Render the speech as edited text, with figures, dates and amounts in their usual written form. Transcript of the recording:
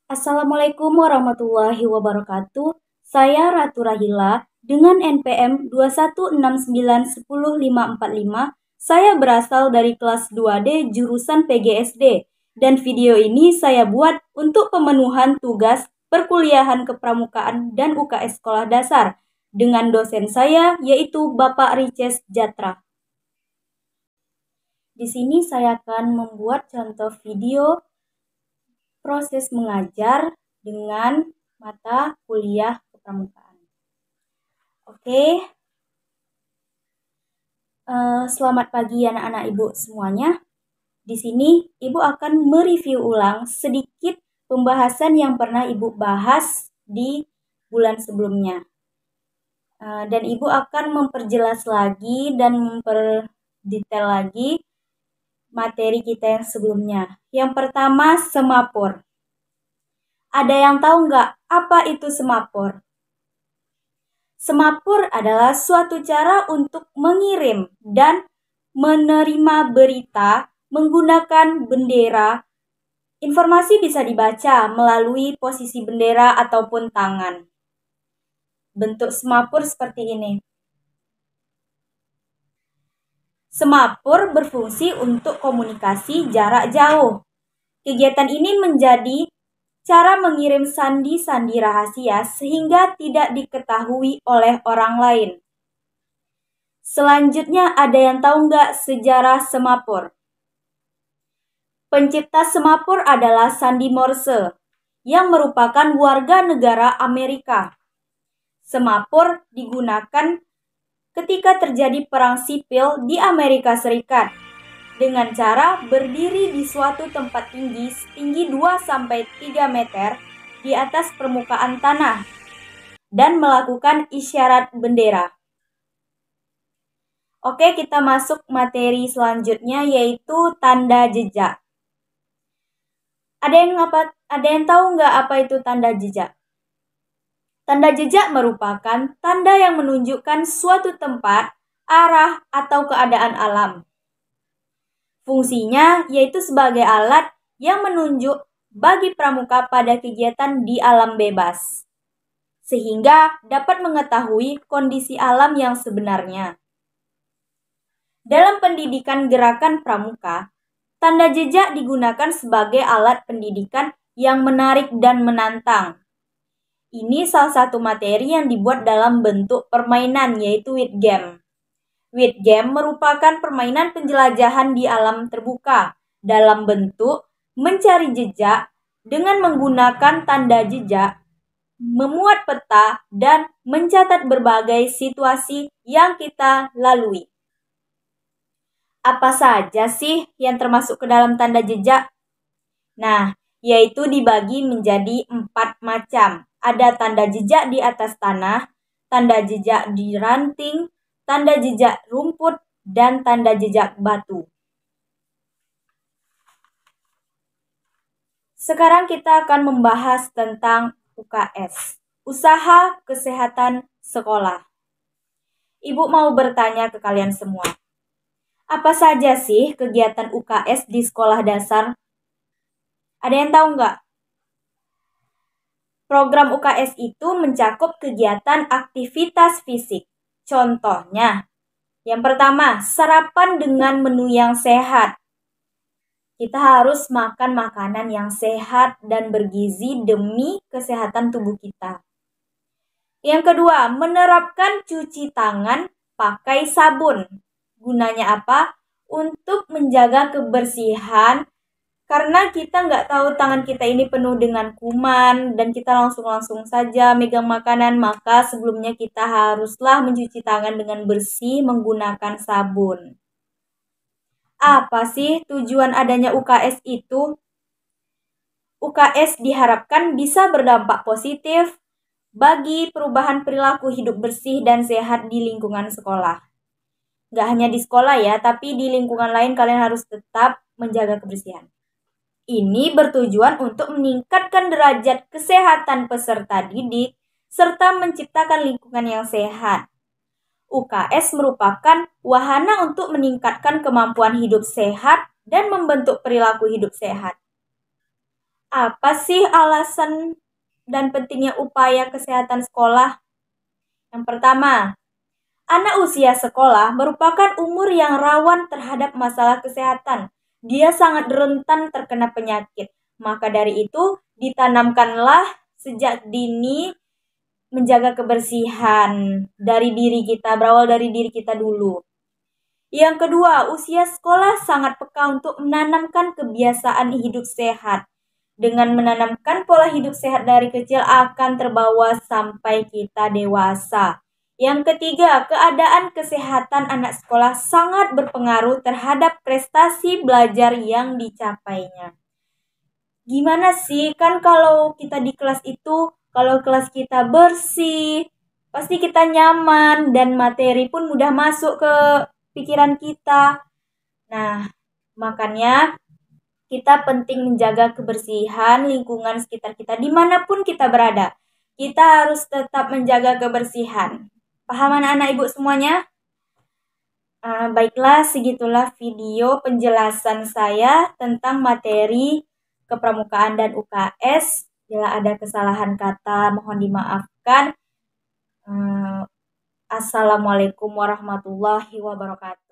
Assalamualaikum warahmatullahi wabarakatuh. Saya Ratu Rahila dengan NPM 216910545. Saya berasal dari kelas 2D jurusan PGSD dan video ini saya buat untuk pemenuhan tugas perkuliahan kepramukaan dan UKS sekolah dasar dengan dosen saya yaitu Bapak Rices Jatra. Di sini saya akan membuat contoh video proses mengajar dengan mata kuliah kepramukaan. Oke, selamat pagi anak-anak ibu semuanya. Di sini ibu akan mereview ulang sedikit pembahasan yang pernah ibu bahas di bulan sebelumnya. Dan ibu akan memperjelas lagi dan memperdetail lagi materi kita yang sebelumnya. Yang pertama, semapur. Ada yang tahu nggak apa itu semapur? Semapur adalah suatu cara untuk mengirim dan menerima berita menggunakan bendera. Informasi bisa dibaca melalui posisi bendera ataupun tangan. Bentuk semapur seperti ini. Semapur berfungsi untuk komunikasi jarak jauh. Kegiatan ini menjadi cara mengirim sandi-sandi rahasia sehingga tidak diketahui oleh orang lain. Selanjutnya ada yang tahu nggak sejarah semapur? Pencipta semapur adalah Sandi Morse yang merupakan warga negara Amerika. Semapur digunakan ketika terjadi perang sipil di Amerika Serikat dengan cara berdiri di suatu tempat tinggi setinggi 2-3 meter di atas permukaan tanah dan melakukan isyarat bendera. Oke, kita masuk materi selanjutnya yaitu tanda jejak. Ada yang tahu nggak apa itu tanda jejak? Tanda jejak merupakan tanda yang menunjukkan suatu tempat, arah, atau keadaan alam. Fungsinya yaitu sebagai alat yang menunjuk bagi pramuka pada kegiatan di alam bebas, sehingga dapat mengetahui kondisi alam yang sebenarnya. Dalam pendidikan gerakan pramuka, tanda jejak digunakan sebagai alat pendidikan yang menarik dan menantang. Ini salah satu materi yang dibuat dalam bentuk permainan yaitu with game. With game merupakan permainan penjelajahan di alam terbuka dalam bentuk mencari jejak dengan menggunakan tanda jejak, memuat peta, dan mencatat berbagai situasi yang kita lalui. Apa saja sih yang termasuk ke dalam tanda jejak? Nah, yaitu dibagi menjadi 4 macam. Ada tanda jejak di atas tanah, tanda jejak di ranting, tanda jejak rumput, dan tanda jejak batu. Sekarang kita akan membahas tentang UKS, Usaha Kesehatan Sekolah. Ibu mau bertanya ke kalian semua. Apa saja sih kegiatan UKS di sekolah dasar? Ada yang tahu nggak? Program UKS itu mencakup kegiatan aktivitas fisik. Contohnya, yang pertama, sarapan dengan menu yang sehat. Kita harus makan makanan yang sehat dan bergizi demi kesehatan tubuh kita. Yang kedua, menerapkan cuci tangan pakai sabun. Gunanya apa? Untuk menjaga kebersihan, karena kita nggak tahu tangan kita ini penuh dengan kuman dan kita langsung saja megang makanan, maka sebelumnya kita haruslah mencuci tangan dengan bersih menggunakan sabun. Apa sih tujuan adanya UKS itu? UKS diharapkan bisa berdampak positif bagi perubahan perilaku hidup bersih dan sehat di lingkungan sekolah. Nggak hanya di sekolah ya, tapi di lingkungan lain kalian harus tetap menjaga kebersihan. Ini bertujuan untuk meningkatkan derajat kesehatan peserta didik serta menciptakan lingkungan yang sehat. UKS merupakan wahana untuk meningkatkan kemampuan hidup sehat dan membentuk perilaku hidup sehat. Apa sih alasan dan pentingnya upaya kesehatan sekolah? Yang pertama, anak usia sekolah merupakan umur yang rawan terhadap masalah kesehatan. Dia sangat rentan terkena penyakit. Maka dari itu, ditanamkanlah sejak dini menjaga kebersihan dari diri kita, berawal dari diri kita dulu. Yang kedua, usia sekolah sangat peka untuk menanamkan kebiasaan hidup sehat. Dengan menanamkan pola hidup sehat dari kecil akan terbawa sampai kita dewasa. Yang ketiga, keadaan kesehatan anak sekolah sangat berpengaruh terhadap prestasi belajar yang dicapainya. Gimana sih? Kan kalau kita di kelas itu, kalau kelas kita bersih, pasti kita nyaman dan materi pun mudah masuk ke pikiran kita. Nah, makanya kita penting menjaga kebersihan lingkungan sekitar kita dimanapun kita berada. Kita harus tetap menjaga kebersihan. Paham anak-anak ibu semuanya? Baiklah, segitulah video penjelasan saya tentang materi kepramukaan dan UKS. Bila ada kesalahan kata, mohon dimaafkan. Assalamualaikum warahmatullahi wabarakatuh.